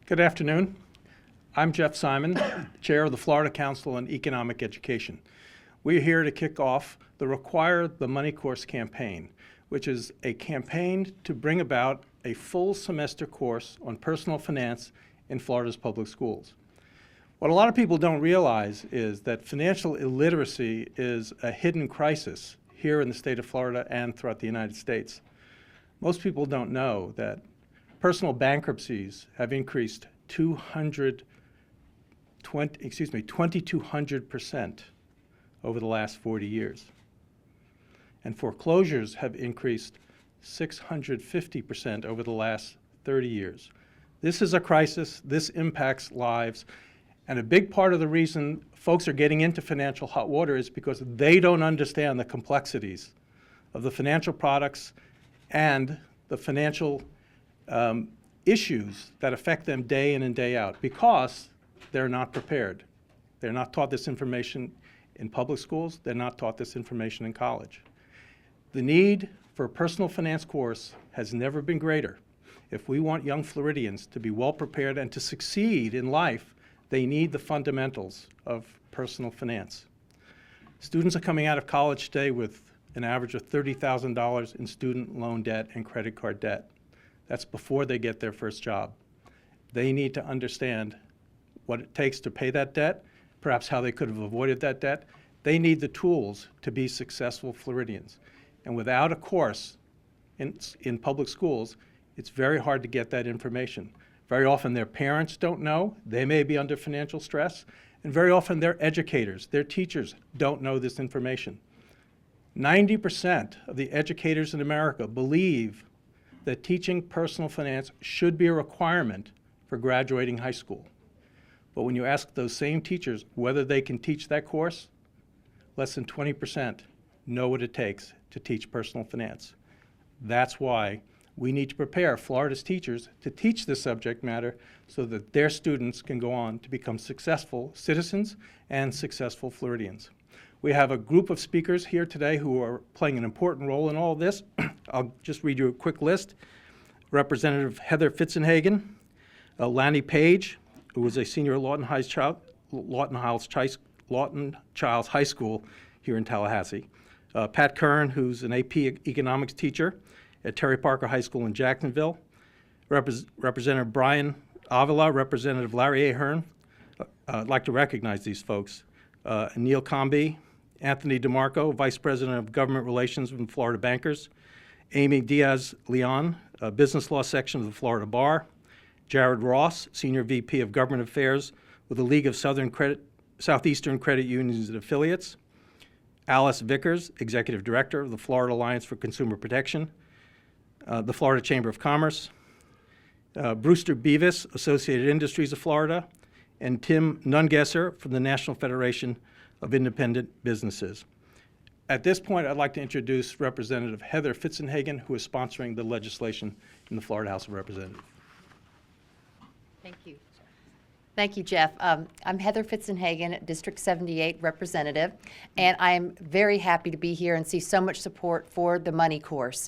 Good afternoon. I'm Jeff Simon, Chair of the Florida Council on Economic Education. We're here to kick off the Require the MoneyCourse campaign, which is a campaign to bring about a full semester course on personal finance in Florida's public schools. What a lot of people don't realize is that financial illiteracy is a hidden crisis here in the state of Florida and throughout the United States. Most people don't know that personal bankruptcies have increased 2,200% over the last 40 years. And foreclosures have increased 650% over the last 30 years. This is a crisis. This impacts lives. And a big part of the reason folks are getting into financial hot water is because they don't understand the complexities of the financial products and the financial issues that affect them day in and day out because they're not prepared. They're not taught this information in public schools. They're not taught this information in college. The need for a personal finance course has never been greater. If we want young Floridians to be well prepared and to succeed in life, they need the fundamentals of personal finance. Students are coming out of college today with an average of $30,000 in student loan debt and credit card debt. That's before they get their first job. They need to understand what it takes to pay that debt, perhaps how they could have avoided that debt. They need the tools to be successful Floridians. And without a course in public schools, it's very hard to get that information. Very often their parents don't know. They may be under financial stress. And very often their educators, their teachers don't know this information. 90% of the educators in America believe that teaching personal finance should be a requirement for graduating high school. But when you ask those same teachers whether they can teach that course, less than 20% know what it takes to teach personal finance. That's why we need to prepare Florida's teachers to teach this subject matter so that their students can go on to become successful citizens and successful Floridians. We have a group of speakers here today who are playing an important role in all of this. I'll just read you a quick list. Representative Heather Fitzenhagen, Lanny Page, who was a senior at Lawton Childs High School here in Tallahassee. Pat Curran, who's an AP economics teacher at Terry Parker High School in Jacksonville. Representative Brian Avila, Representative Larry Ahern. I'd like to recognize these folks. Neil Comby, Anthony DeMarco, Vice President of Government Relations from Florida Bankers, Amy Diaz-Leon, Business Law Section of the Florida Bar, Jared Ross, Senior VP of Government Affairs with the League of Southeastern Credit Unions and Affiliates, Alice Vickers, Executive Director of the Florida Alliance for Consumer Protection, the Florida Chamber of Commerce, Brewster Beavis, Associated Industries of Florida, and Tim Nungesser from the National Federation of Independent Businesses. At this point, I'd like to introduce Representative Heather Fitzenhagen, who is sponsoring the legislation in the Florida House of Representatives. Thank you. Thank you, Jeff. I'm Heather Fitzenhagen, District 78 representative, and I'm very happy to be here and see so much support for the MoneyCourse.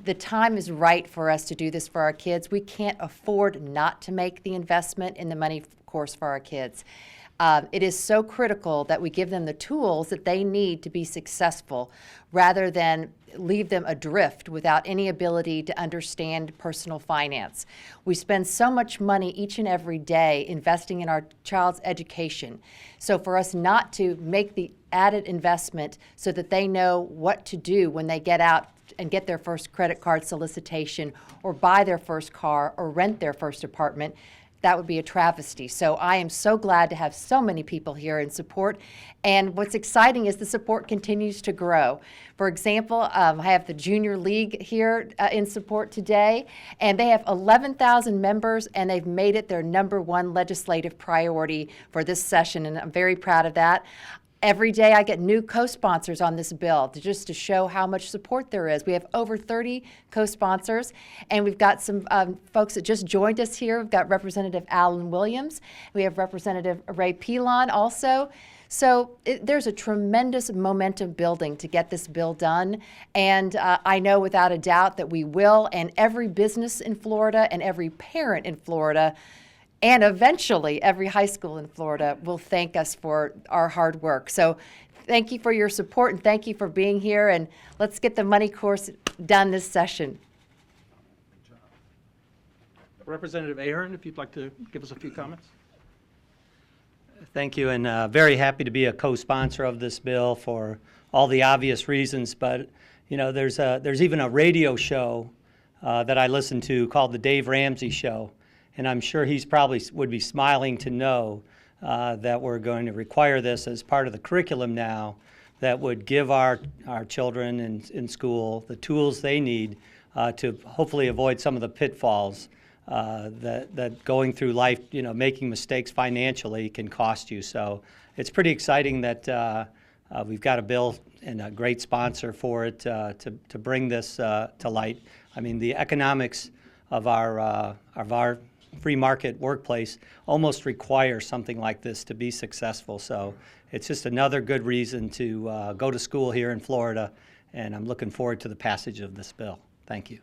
The time is right for us to do this for our kids. We can't afford not to make the investment in the MoneyCourse for our kids. It is so critical that we give them the tools that they need to be successful rather than leave them adrift without any ability to understand personal finance. We spend so much money each and every day investing in our child's education. So for us not to make the added investment so that they know what to do when they get out and get their first credit card solicitation or buy their first car or rent their first apartment, that would be a travesty. So I am so glad to have so many people here in support. And what's exciting is the support continues to grow. For example, I have the Junior League here in support today, and they have 11,000 members, and they've made it their #1 legislative priority for this session, and I'm very proud of that. Every day I get new co-sponsors on this bill just to show how much support there is. We have over 30 co-sponsors, and we've got some folks that just joined us here. We've got Representative Alan Williams. We have Representative Ray Pilon also. So there's a tremendous momentum building to get this bill done, and I know without a doubt that we will, and every business in Florida and every parent in Florida And eventually, every high school in Florida will thank us for our hard work. So thank you for your support and thank you for being here. And let's get the money course done this session. Representative Ahern, if you'd like to give us a few comments. Thank you, and very happy to be a co-sponsor of this bill for all the obvious reasons. But you know, there's even a radio show that I listen to called the Dave Ramsey Show, and I'm sure he's probably would be smiling to know that we're going to require this as part of the curriculum now, that would give our children in school the tools they need to hopefully avoid some of the pitfalls that going through life, you know, making mistakes financially can cost you. So it's pretty exciting that we've got a bill and a great sponsor for it to bring this to light. I mean, the economics of our free market workplace almost require something like this to be successful. So it's just another good reason to go to school here in Florida, and I'm looking forward to the passage of this bill. Thank you.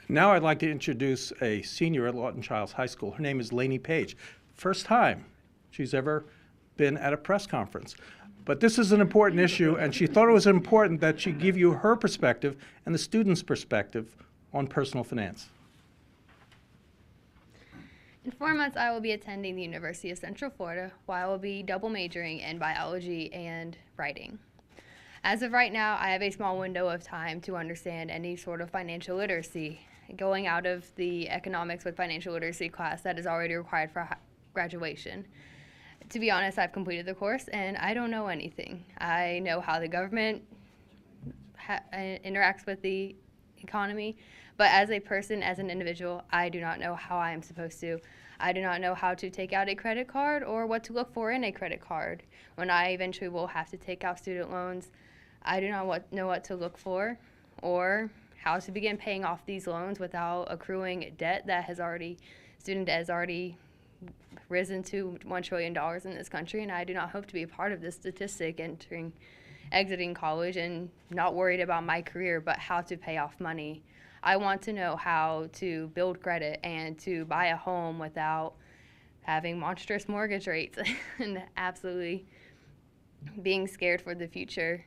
Now I'd like to introduce a senior at Lawton Childs High School. Her name is Lainey Page. First time she's ever been at a press conference. But this is an important issue, and she thought it was important that she give you her perspective and the students' perspective on personal finance. In 4 months, I will be attending the University of Central Florida, while I will be double majoring in biology and writing. As of right now, I have a small window of time to understand any sort of financial literacy. Going out of the economics with financial literacy class that is already required for graduation. To be honest, I've completed the course and I don't know anything. I know how the government interacts with the economy, but as a person, as an individual, I do not know how I am supposed to. I do not know how to take out a credit card or what to look for in a credit card. When I eventually will have to take out student loans, I do not know what to look for or how to begin paying off these loans without accruing debt that has already, student debt has already risen to $1 trillion in this country, and I do not hope to be a part of this statistic exiting college and not worried about my career, but how to pay off money. I want to know how to build credit and to buy a home without having monstrous mortgage rates and absolutely being scared for the future.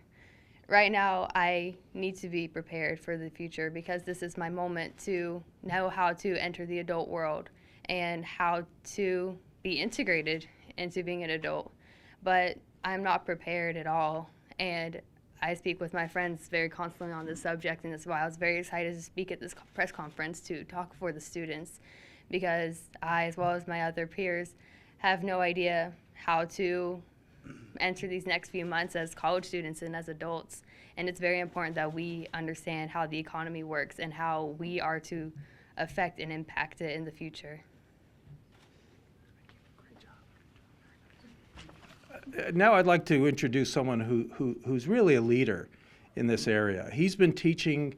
Right now, I need to be prepared for the future because this is my moment to know how to enter the adult world and how to be integrated into being an adult. But I'm not prepared at all, and I speak with my friends very constantly on this subject, and that's why I was very excited to speak at this press conference to talk for the students, because I, as well as my other peers, have no idea how to enter these next few months as college students and as adults. And it's very important that we understand how the economy works and how we are to affect and impact it in the future. Now I'd like to introduce someone who's really a leader in this area. He's been teaching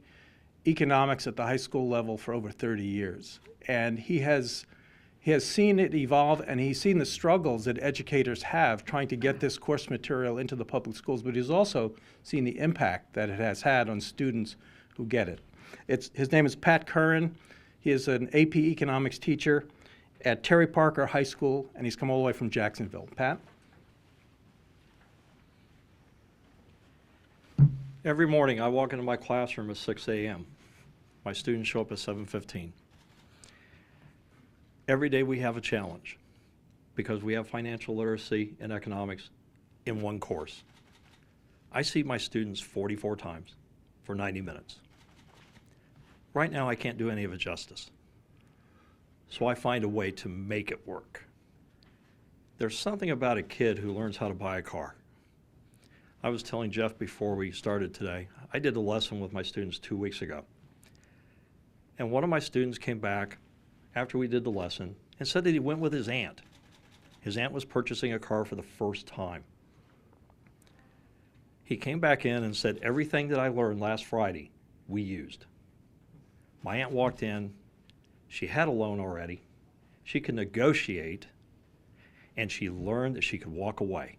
economics at the high school level for over 30 years, and he has seen it evolve, and he's seen the struggles that educators have trying to get this course material into the public schools, but he's also seen the impact that it has had on students who get it. His name is Pat Curran. He is an AP economics teacher at Terry Parker High School, and he's come all the way from Jacksonville. Pat? Every morning I walk into my classroom at 6 a.m. My students show up at 7:15. Every day we have a challenge because we have financial literacy and economics in one course. I see my students 44 times for 90 minutes. Right now I can't do any of it justice. So I find a way to make it work. There's something about a kid who learns how to buy a car. I was telling Jeff before we started today, I did a lesson with my students 2 weeks ago. And one of my students came back after we did the lesson and said that he went with his aunt. His aunt was purchasing a car for the first time. He came back in and said, everything that I learned last Friday, we used. My aunt walked in, she had a loan already, she could negotiate, and she learned that she could walk away.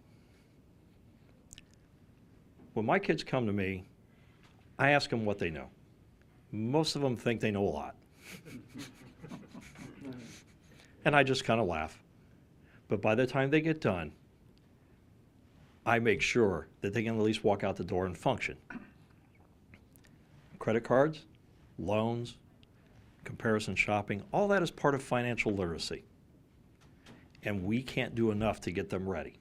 When my kids come to me, I ask them what they know. Most of them think they know a lot. and I just kind of laugh. But by the time they get done, I make sure that they can at least walk out the door and function. Credit cards, loans, comparison shopping, all that is part of financial literacy. And we can't do enough to get them ready.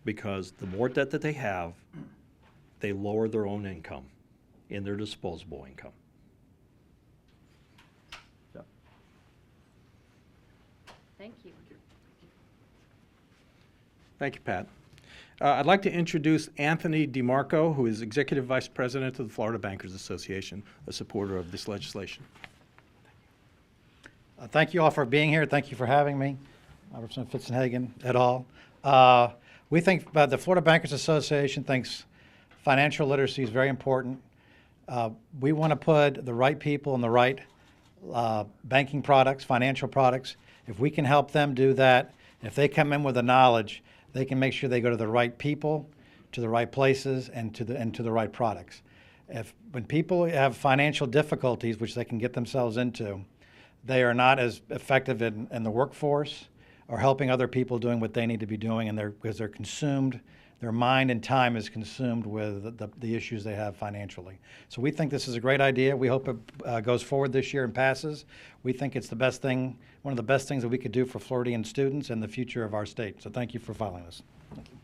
Because the more debt that they have, they lower their own income in their disposable income. Thank you. Thank you, Pat. I'd like to introduce Anthony DeMarco, who is Executive Vice President of the Florida Bankers Association, a supporter of this legislation. Thank you all for being here. Thank you for having me. Representative Fitzenhagen et al. We think the Florida Bankers Association thinks financial literacy is very important. We want to put the right people in the right banking products, financial products. If we can help them do that, if they come in with the knowledge, they can make sure they go to the right people, to the right places, and to the right products. When people have financial difficulties, which they can get themselves into, they are not as effective in the workforce or helping other people doing what they need to be doing, and because they're consumed, their mind and time is consumed with the issues they have financially. So we think this is a great idea. We hope it goes forward this year and passes. We think it's the best thing, one of the best things that we could do for Floridian students and the future of our state. So thank you for following this. Thank you.